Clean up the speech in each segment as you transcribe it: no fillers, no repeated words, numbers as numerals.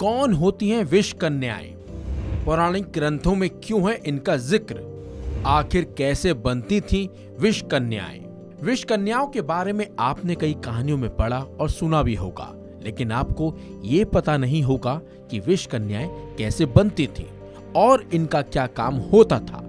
कौन होती हैं विष कन्याएं? पौराणिक ग्रंथों में क्यों है इनका जिक्र? आखिर कैसे बनती थीं विष कन्याएं? विष कन्याओं के बारे में आपने कई कहानियों में पढ़ा और सुना भी होगा, लेकिन आपको ये पता नहीं होगा कि विष कन्याएं कैसे बनती थीं और इनका क्या काम होता था।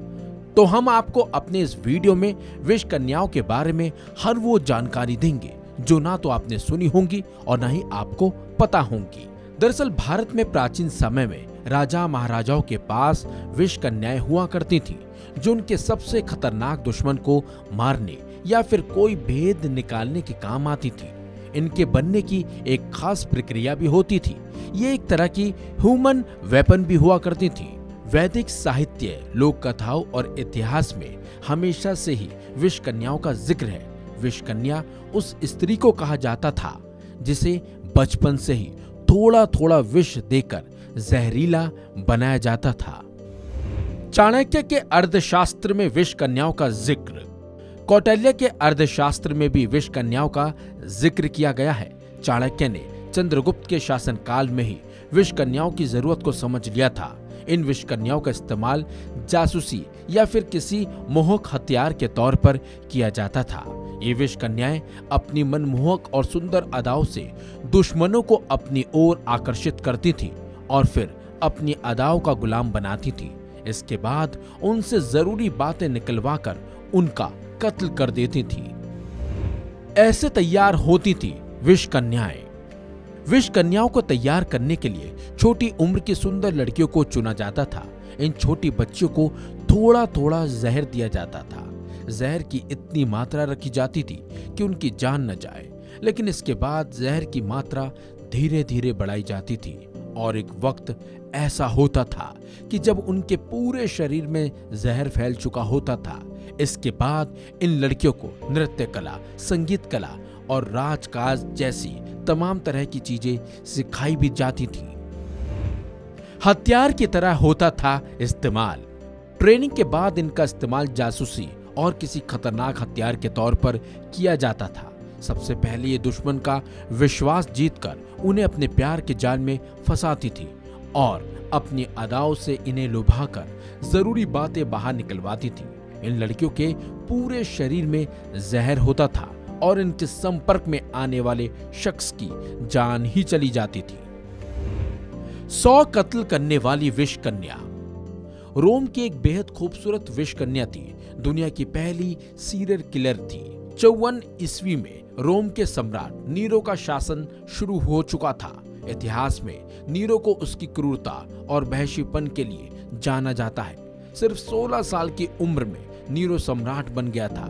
तो हम आपको अपने इस वीडियो में विष कन्याओं के बारे में हर वो जानकारी देंगे जो ना तो आपने सुनी होंगी और ना ही आपको पता होंगी। दरअसल भारत में प्राचीन समय में राजा महाराजाओं के पास विष कन्याएं हुआ करती थीं, जो उनके सबसे खतरनाक दुश्मन को मारने या फिर कोई भेद निकालने के काम आती थी। इनके बनने की एक खास प्रक्रिया भी होती थी। ये एक तरह की ह्यूमन वेपन भी हुआ करती थी। वैदिक साहित्य, लोक कथाओं और इतिहास में हमेशा से ही विष कन्याओं का जिक्र है। विष कन्या उस स्त्री को कहा जाता था जिसे बचपन से ही थोड़ा थोड़ा विष देकर जहरीला बनाया जाता था। चाणक्य के अर्थशास्त्र में विष कन्याओं का जिक्र, कौटिल्य के अर्थशास्त्र में भी विष कन्याओं का जिक्र किया गया है। चाणक्य ने चंद्रगुप्त के शासनकाल में ही विष कन्याओं की जरूरत को समझ लिया था। इन विष कन्याओं का इस्तेमाल जासूसी या फिर किसी मोहक हथियार के तौर पर किया जाता था। ये विष कन्याएं अपनी मनमोहक और सुंदर अदाओं से दुश्मनों को अपनी ओर आकर्षित करती थी और फिर अपनी अदाओं का गुलाम बनाती थी। इसके बाद उनसे जरूरी बातें निकलवाकर उनका कत्ल कर देती थी। ऐसे तैयार होती थी विष कन्याएं। विष कन्याओं को तैयार करने के लिए छोटी उम्र की सुंदर लड़कियों को चुना जाता था। इन छोटी बच्चियों को थोड़ा थोड़ा जहर दिया जाता था। जहर की इतनी मात्रा रखी जाती थी कि उनकी जान न जाए, लेकिन इसके बाद जहर की मात्रा धीरे धीरे बढ़ाई जाती थी और एक वक्त ऐसा होता था कि जब उनके पूरे शरीर में जहर फैल चुका होता था। इसके बाद इन लड़कियों को नृत्य कला, संगीत कला और राजकाज जैसी तमाम तरह की चीजें सिखाई भी जाती थी। हथियार की तरह होता था इस्तेमाल। ट्रेनिंग के बाद इनका इस्तेमाल जासूसी और किसी खतरनाक हथियार के तौर पर किया जाता था। सबसे पहले ये दुश्मन का विश्वास जीतकर उन्हें अपने प्यार के जाल में फंसाती थी और अपनी अदाओं से इन्हें लुभाकर जरूरी बातें बाहर निकलवाती थी। इन लड़कियों के पूरे शरीर में जहर होता था और इनके संपर्क में आने वाले शख्स की जान ही चली जाती थी। 100 कत्ल करने वाली विष कन्या। रोम की एक बेहद खूबसूरत विष कन्या थी। दुनिया की पहली सीरियल किलर थी। 54 ईस्वी में रोम के सम्राट नीरो का शासन शुरू हो चुका था। इतिहास में नीरो को उसकी क्रूरता और वहशीपन के लिए जाना जाता है। सिर्फ 16 साल की उम्र में नीरो सम्राट बन गया था।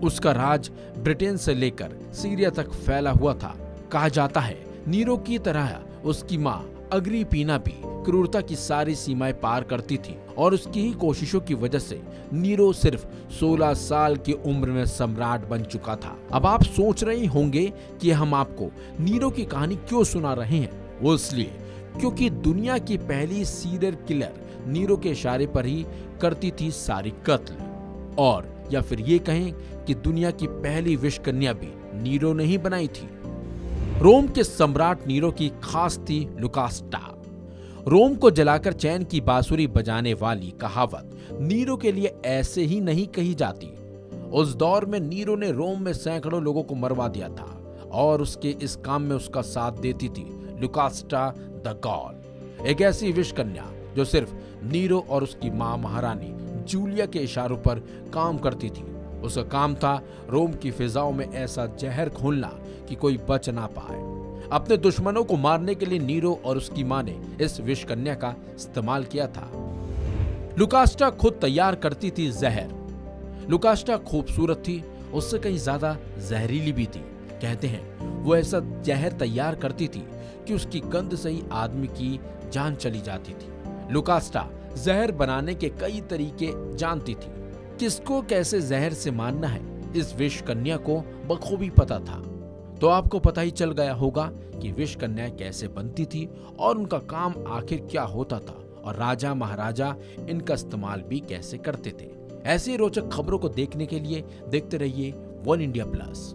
उसका राज ब्रिटेन से लेकर सीरिया तक फैला हुआ था। कहा जाता है नीरो की तरह उसकी मां अग्रिपीना भी क्रूरता की सारी सीमाएं पार करती थी और उसकी ही कोशिशों की वजह से नीरो सिर्फ 16 साल की उम्र में सम्राट बन चुका था। अब आप सोच रहे होंगे कि हम आपको नीरो की कहानी क्यों सुना रहे हैं। वो इसलिए क्योंकि दुनिया की पहली सीरियल किलर नीरो के इशारे पर ही करती थी सारी कत्ल, और या फिर ये कहें कि दुनिया की पहली विष कन्या भी नीरो ने ही बनाई थी। रोम के सम्राट नीरो की खास थी लुकास्टा। रोम को जलाकर चैन की बांसुरी बजाने वाली कहावत नीरो के लिए ऐसे ही नहीं कही जाती। उस दौर में नीरो ने रोम में सैकड़ों लोगों को मरवा दिया था और उसके इस काम में उसका साथ देती थी लुकास्टा द गॉल, एक ऐसी विष कन्या जो सिर्फ नीरो और उसकी मां महारानी जूलिया के इशारों पर काम करती थी। उसका काम था रोम की फिजाओं में ऐसा जहर घोलना कि कोई बच ना पाए। अपने दुश्मनों को मारने के लिए नीरो और उसकी मां ने इस विष कन्या का इस्तेमाल किया था। लुकास्टा खुद तैयार करती थी जहर। लुकास्टा खूबसूरत थी, उससे कहीं ज्यादा जहरीली भी थी। कहते हैं वो ऐसा जहर तैयार करती थी कि उसकी गंध से ही आदमी की जान चली जाती थी। लुकास्टा जहर बनाने के कई तरीके जानती थी। किसको कैसे जहर से मारना है इस विष कन्या को बखूबी पता था। तो आपको पता ही चल गया होगा कि विष कन्याएं कैसे बनती थी और उनका काम आखिर क्या होता था और राजा महाराजा इनका इस्तेमाल भी कैसे करते थे। ऐसी रोचक खबरों को देखने के लिए देखते रहिए वन इंडिया प्लस।